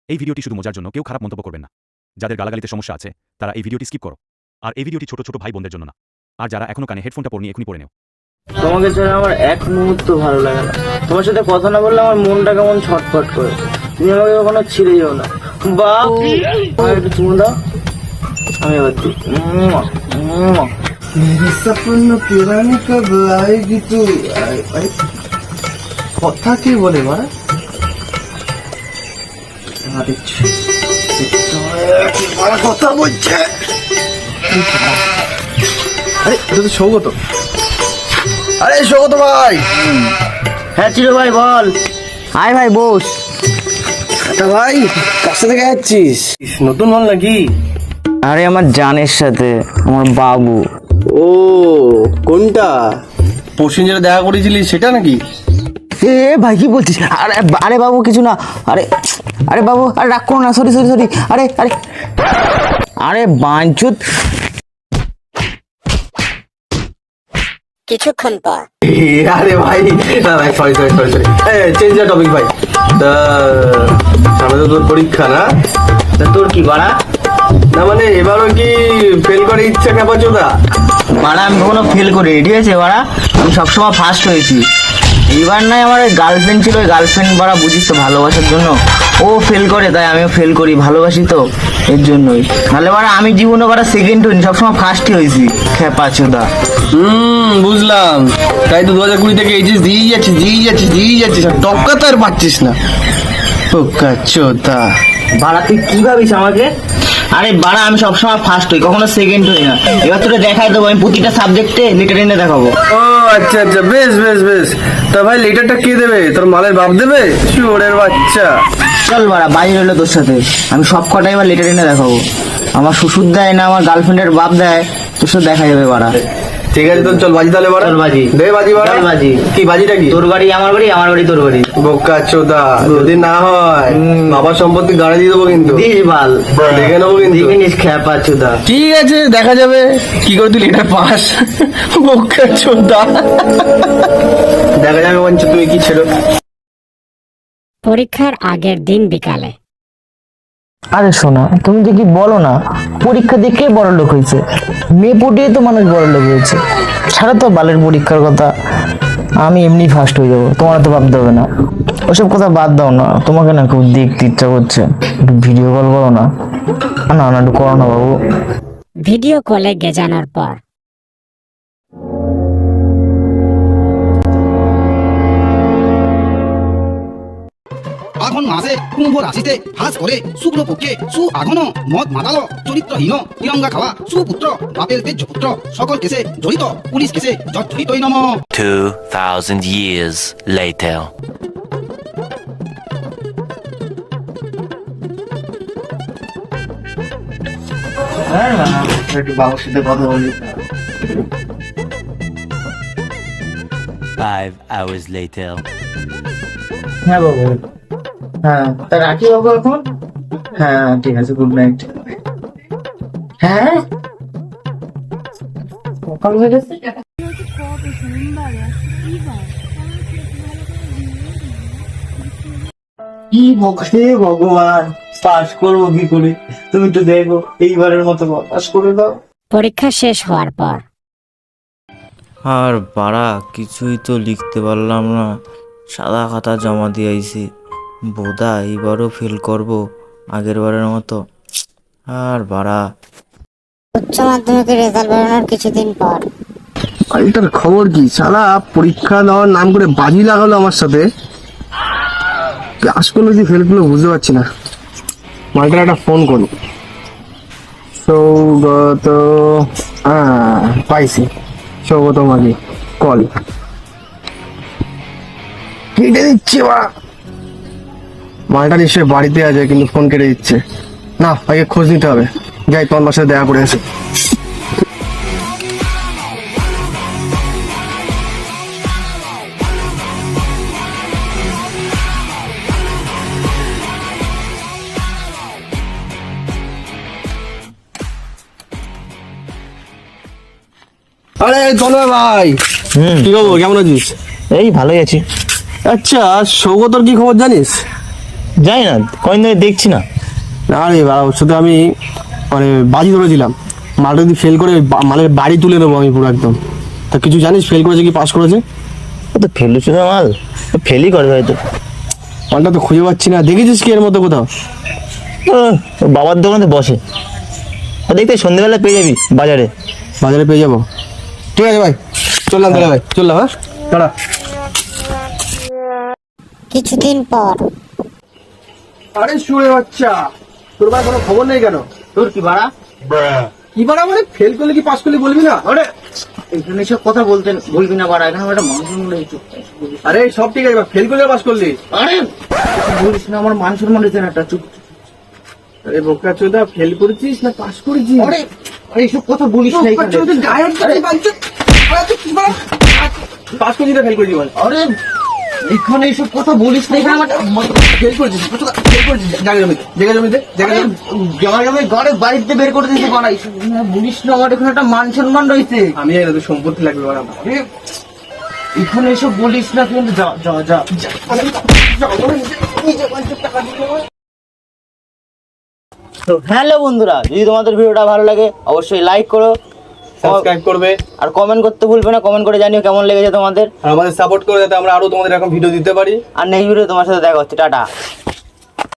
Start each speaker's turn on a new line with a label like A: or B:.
A: এই ভিডিওটি শুধু মজার জন্য, কেউ খারাপ মন্তব্য করবেন না। যাদের গালাগালিতে সমস্যা আছে তারা এই ভিডিওটি স্কিপ করো। আর এই ভিডিওটি ছোট ছোট ভাই বোনদের জন্য না। আর যারা এখনো কানে হেডফোনটা পরে এখনই পরে নেও।
B: তোমাকে ছাড়া আমার এক মুহূর্ত ভালো লাগে না। তোমার সাথে কথা না বললে আমার মনটা কেমন ছটফট করে। তুমি আমাকে কখনো ছিঁড়ে যাও না। বাপ আমাকে একটু চুমু দাও, আমি এবার দিই।
C: मेरे सपन पुराने कब आएगी तू अरे কথা কি বলে মারা কথা বলছে। আরে এটা তো সৌগত। আরে সৌগত ভাই।
B: হ্যাঁ চিরু ভাই বল। আয় ভাই বস।
C: তা ভাই কার সাথে যাচ্ছিস? নতুন মাল নাকি?
B: আরে আমার জানের সাথে, আমার বাবু।
C: ও কোনটা? পরশু যেটা দেখা করেছিলি সেটা নাকি?
B: এ ভাই কি বলছিস? আরে আরে বাবু কিছু না। আরে আরে বাবু আরে রাগ করো না, সরি সরি সরি। আরে আরে আরে বাঞ্চুত।
D: কিছুক্ষণ পর
C: আরে ভাই না ভাই sorry sorry sorry sorry change the topic ভাই। তা সামনে তো তোর পরীক্ষা না?
B: তা তোর কি বাড়া?
C: না মানে এবারও কি ফেল করে ইচ্ছা ক্যাপাচোদা?
B: বাড়া আমি কখনো ফেল করি? ঠিক আছে বাড়া, আমি সবসময় ফার্স্ট হয়েছি। এইবার নয় আমার গার্লফ্রেন্ড ছিল, ওই গার্লফ্রেন্ড বাড়া বুঝিস তো ভালোবাসার জন্য ও ফেল করে, তাই আমিও ফেল করি, ভালোবাসি তো এর জন্যই। নাহলে বাড়া আমি জীবনে বাড়া সেকেন্ড হইনি, সবসময় ফার্স্টই হয়েছি খেপাচোদা।
C: বুঝলাম। তাই তো 2020 থেকে এইচএস দিয়েই যাচ্ছিস আর টক্কা তো আর পাচ্ছিস না। চোদা
B: বাড়া তুই কি ভাবিস আমাকে? আরে বাড়া আমি সবসময় ফার্স্ট হই, কখনো সেকেন্ড হই না। এবার তোকে দেখাই দেবো, আমি প্রতিটা সাবজেক্টে লেটার এনে দেখাবো।
C: ও আচ্ছা আচ্ছা বেশ বেশ বেশ। তা ভাই লেটারটা কে দেবে? তোর মালের বাপ দেবে? শুয়োরের বাচ্চা।
B: চল বাড়া বাইরে হলো তোর সাথে, আমি সব কটাই এবার লেটার এনে দেখাবো। আমার শ্বশুর দেয় না, আমার গার্লফ্রেন্ডের বাপ দেয়, তোর সাথে দেখা যাবে বাড়া।
C: ঠিক আছে তো চল বাজি তাহলে বাড়া।
B: চল বাজি।
C: দে বাজি বাড়া।
B: চল বাজি।
C: কি বাজিটা কি?
B: তোর বাড়ি আমার বাড়ি, আমার বাড়ি তোর বাড়ি।
C: বোকা চোদা যদি না হয় বাবার সম্পত্তি গাড়ি দিয়ে দেবো কিন্তু।
B: দিস বাল
C: দেখে নেবো কিন্তু।
B: দেখে নিস খেপা চুদা।
C: ঠিক আছে দেখা যাবে কি করে তুই লেটার পাস। বোকা চোদা দেখা যাবে বঞ্চ তুমি কি ছিল।
D: পরীক্ষার আগের দিন বিকালে
B: আরে শোনা, তুমি যে কি বলো না, পরীক্ষা দিয়ে কে বড় লোক হয়েছে? মেয়ে পড়িয়ে তো মানুষ বড় লোক হয়েছে। ছাড়া তো বালের পরীক্ষার কথা, আমি এমনি ফার্স্ট হয়ে যাবো, তোমার তো ভাবতে হবে না। ওসব কথা বাদ দাও না, তোমাকে না খুব দেখতে ইচ্ছা করছে, একটু ভিডিও কল করো না। না না একটু করো না বাবু।
D: ভিডিও কলে গেজানোর পর
E: আঘন মাসে কুম্ভ রাশিতে হাস করে শুক্লপক্ষে সুআঘন মদ মাতালো চরিত্রহীন তিরঙ্গা খাওয়া সুপুত্র বাপের তেজ পুত্র সকল কেসে জড়িত পুলিশ কেসে জর্জরিতই নম।
F: 2000 years later.
C: একটু বাবুর সাথে কথা বলি।
F: 5 hours later.
B: হ্যাঁ বাবু, হ্যাঁ তা রাখি বাবু এখন। হ্যাঁ ঠিক আছে, গুড নাইট। হ্যাঁ সকাল হয়ে গেছে। কি বকে ভগবান, পাস করবো কি করে? তুমি একটু দেখো, এইবারের মতো পাস করে দাও।
D: পরীক্ষা শেষ হওয়ার পর
G: আর বাড়া কিছুই তো লিখতে পারলাম না, সাদা খাতা জমা দিয়ে আইছি। বোধা এইবারও ফেল করব আগের বারের মতো। আর বাড়া
D: উচ্চ মাধ্যমিকের রেজাল্ট বেরোনোর কিছুদিন পর
C: এটার খবর কি? সালা পরীক্ষা দেওয়ার নাম করে বাজি লাগালো আমার সাথে। পাস করলো কি ফেল করলো বুঝতে পারছি না। মালটার একটা ফোন করি। সৌগত, পাইছি সৌগত মাঝি কল কেটে দিচ্ছে। মালটা নিশ্চয়ই বাড়িতে আছে কিন্তু ফোন কেটে দিচ্ছে। না আগে খোঁজ নিতে হবে, যাই তোমার বাসায় দেখা করে আসি। আরে তনয় ভাই, কি খবর? কেমন আছিস?
B: এই ভালোই আছি।
C: আচ্ছা সৌগতর কি খবর জানিস?
G: যাই না, কদিন ধরে দেখছি না।
C: না রে বাবা, ওর সাথে আমি মানে বাজি ধরেছিলাম, মালটা যদি ফেল করে মালের বাড়ি তুলে দেবো আমি পুরো একদম। তা কিছু জানিস ফেল করেছে কি পাস করেছে?
G: ও তো ফেলুছে না মাল, ফেলই করবে হয়তো।
C: মালটা তো খুঁজে পাচ্ছি না, দেখেছিস কি এর মধ্যে কোথাও?
G: ও বাবার দোকানে বসে, ও দেখতে সন্ধ্যেবেলা পেয়ে যাবি বাজারে।
C: বাজারে পেয়ে যাবো, ঠিক আছে ভাই, চললাম তাহলে ভাই, চললাম। হ্যাঁ দাঁড়া।
D: কিছুদিন পর
C: আরে শুয়ে বাচ্চা, তোর ভাই কোনো খবর নেই কেন?
B: তোর কি বাড়া?
C: কি বাড়া মানে ফেল করলে কি পাস করলে বলবি না? আরে
B: এখানে এসব কথা বলবি না বাড়া, এখানে একটা মানুষ রয়েছে।
C: আরে সব ঠিক আছে, ফেল করলে পাস করলি?
B: আরে বলিস না, আমার মান সম্মান রয়েছে না একটা, চুপ।
C: আরে বোকা চোদা, ফেল করেছিস না পাস করেছিস?
B: আরে এইসব কথা বলিস না এখানে।
C: পাস করেছিস না ফেল করেছিস বল?
B: আরে এখানে এইসব কথা বলিস না, এখানে আমার
C: ফেল করেছিস, ফেল করেছিস, জায়গা জমিতে, জায়গা জমিতে, জায়গা জমিতে।
B: জমে ঘরে বাড়িতে বের করে দিতে বাড়া, এইসব বলিস না, আমার এখানে একটা মান সম্মান রয়েছে।
C: আমি জানি না তোর সম্পত্তি লাগবে বাড়া।
B: এখানে এসব বলিস না, কিন্তু যা যা যা। তো হ্যালো বন্ধুরা, যদি তোমাদের ভিডিওটা ভালো লাগে অবশ্যই লাইক করো,
C: সাবস্ক্রাইব করবে
B: আর কমেন্ট করতে ভুলবে না। কমেন্ট করে জানিও কেমন লেগেছে তোমাদের।
C: আর আমাদের সাপোর্ট করে যাতে আমরা আরো তোমাদের এরকম ভিডিও দিতে পারি।
B: আর নেক্সট ভিডিও তোমার সাথে দেখা হচ্ছে, টাটা।